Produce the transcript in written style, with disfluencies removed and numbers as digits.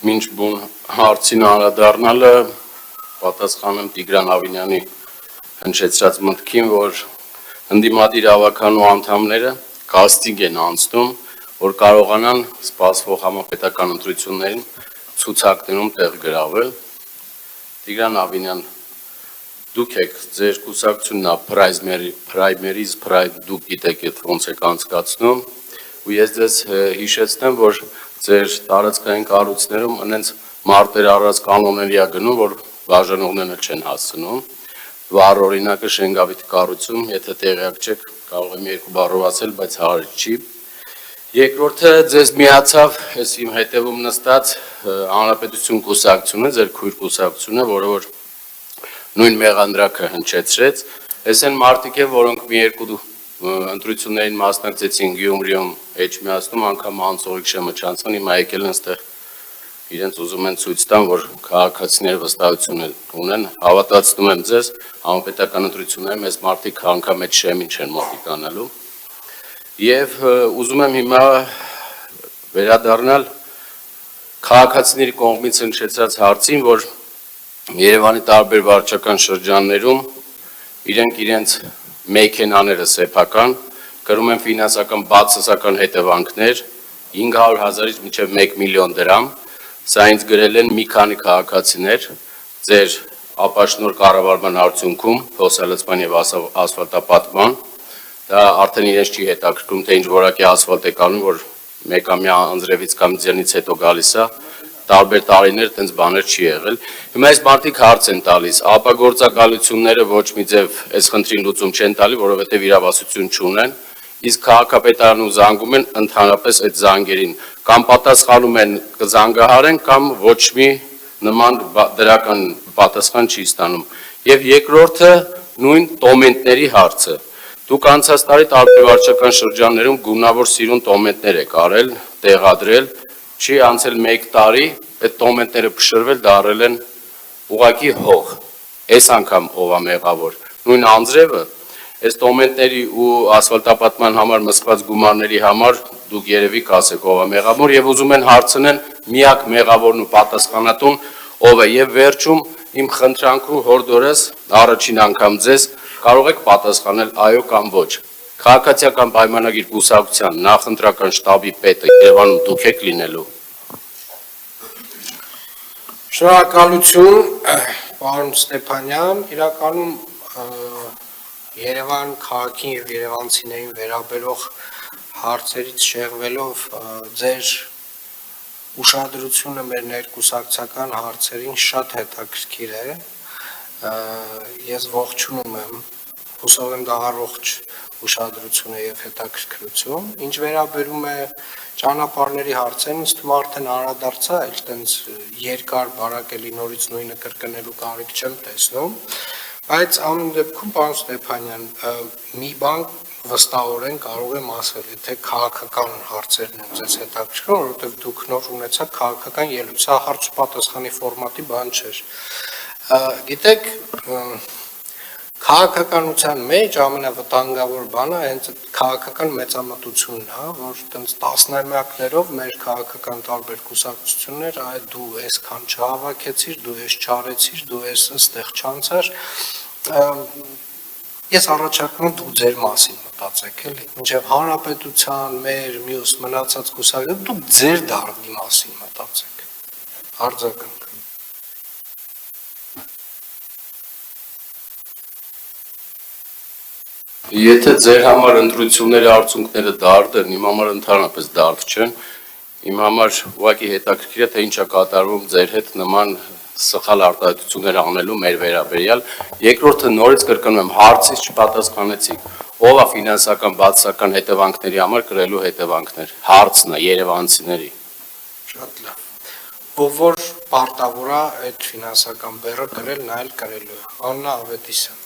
Մինչ բուն հարցին անդրադառնալը պատասխանեմ Տիգրան Ավինյանի հնչեցրած մտքին, որ ընդդիմադիր ավականու անդամները կաստինգ են անցնում, որ կարողանան սպասվող համապետական ընտրություններին ցուցակներում տեղ գրավել։ Տիգրան Ավինյան, դուք եք ձեր կուսակցությունն պրայմերիզ դուք գիտեք ոնց եք անցկացնում, ու ես ձեզ հիշեցնեմ, որ ձեր տարածքային կառույցներում այնց մարտեր առած կանոնների է գնում, որ բաժանողները չեն հասցնում։ Վառ օրինակը Շենգավիթ կառույցում, եթե տեղյակ չեք, կարող եմ երկու բառով ասել, բայց հարց չի։ Երկրորդը ձեզ միացավ, ես իմ հետևում նստած Հանրապետություն կուսակցությունը, ձեր քույր կուսակցությունը, որը որ նույն մեղանդրակը հնչեցրեց, այս են մարդիկ են, որոնք մի երկու ընտրություններին մասնակցեցին Գյումրիում, Էջմիածնում, անգամ անցողիկ շեմը չանցան, հիմա եկել են ստեղ իրենց ուզում են ցույց տան, որ քաղաքացիները վստահություն ունեն, հավատացնում եմ ձեզ, համապետական ընտրություններում այս մարդիկ անգամ այդ շեմին չեն մոտիկանալու։ Եվ ուզում եմ հիմա վերադառնալ քաղաքացիների կողմից հնչեցած հարցին, որ Երևանի տարբեր վարչական շրջաններում իրենք իրենց մեքենաները սեփական կրում են ֆինանսական բացասական հետևանքներ 500,000-ից մինչև 1 միլիոն դրամ, սա ինձ գրել են մի քանի քաղաքացիներ ձեր ապաշնոր կառավարման արդյունքում փոսալցման եւ ասֆալտապատման, դա արդեն իրենց չի հետաքրքրում, թե ինչ որակի ասֆալտ է կանում, որ մեկամյա անձրևից կամ ձյունից հետո գալիս է, տարբեր տարիներ այդպես բաներ չի եղել։ Հիմա այս մարդիկ հարց են տալիս, ապագործակալությունները ոչ մի ձև այս խնդրին լուծում չեն տալի, որովհետև իրավասություն չունեն, իսկ քաղաքապետարանը զանգում են ընդհանրապես այդ զանգերին, կամ պատասխանում են կզանգահարեն, կամ ոչ մի նման դրական պատասխան չի ստանում։ Եվ երկրորդը նույն տոմենտների հարցը։ Դուք անցած տարի տարբեր վարչական շրջաններում գունավոր սիրուն տոմենտներ եք արել, տեղադրել, չի անցել 1 տարի, այդ տոմենտները փշրվել դարել են ուղղակի հող։ Այս անգամ ով է մեղավոր։ Նույն անձրևը, այս տոմենտների ու ասֆալտապատման համար մսված գումարների համար դուք երևի կասեք ով է մեղավոր եւ ուզում են հարցնեն միակ մեղավորն ու պատասխանատուն ով է եւ վերջում իմ խնդրանքու հորդորս առաջին անգամ ձեզ կարող եք պատասխանել այո կամ ոչ։ Քաղաքացիական պայմանագիր կուսակցության նախընտրական շտաբի պետը Երևանում դուք եք լինելու։ Շնորհակալություն, պարոն Ստեփանյան, իրականում Երևան քաղաքին եւ երևանցիներին վերաբերող հարցերից շեղվելով ձեր ուշադրությունը մեր ներկուսակցական հարցերին շատ հետաքրքիր է։ Ես ողջունում եմ, հուսով եմ դա առողջ ուշադրություն է եւ հետաքրքրություն։ Ինչ վերաբերում է ճանապարհների հարցերին, ինձ թվում է արդեն անդրադարձա, այլ տենց երկար բարակելի նորից նույնը կրկնելու կարիք չեմ տեսնում, բայց ամեն դեպքում պարոն Ստեփանյան, մի բան վստահորեն կարող եմ ասել, եթե քաղաքական հարցերն են ձեզ հետաքրքրում, որովհետեւ դուք նոր ունեցաք քաղաքական ելույթ, սա հարց ու պատասխանի ֆորմատի բան չէր։ Գիտեք, քաղաքականության մեջ ամենավտանգավոր բանը հենց քաղաքական մեծամտությունն է, որ տենց տասնամյակներով մեր քաղաքական տարբեր կուսակցություններ, այ դու այսքան չհավաքեցիր, դու այս չարեցիր, դու այս այստեղ չանցար, ես առաջարկում եմ դուք ձեր մասին մտածեք, էլի, մինչև հանրապետության, մեր մյուս մնացած կուսակցությունները, դուք ձեր դառնի մասին մտածեք, արձագանք։ Եթե ձեր համար ընտրությունների արդյունքները դարդ են, իմ համար ընդհանրապես դարդ չեն, իմ համար ուղղակի հետաքրքիր է, թե ինչ է կատարվում ձեր հետ նման սխալ արտահայտություններ անելու մեր վերաբերյալ։ Երկրորդը նորից կրկնում եմ, հարցից չպատասխանեցիք, ով է ֆինանսական բացասական հետևանքների համար կրելու հետևանքներ, հարցն է երևանցիների։ Շատ լավ։ Ով որ պարտավոր է այդ ֆինանսական բեռը կրել, նա էլ կրելու է։ Աննա Ավետիսյան։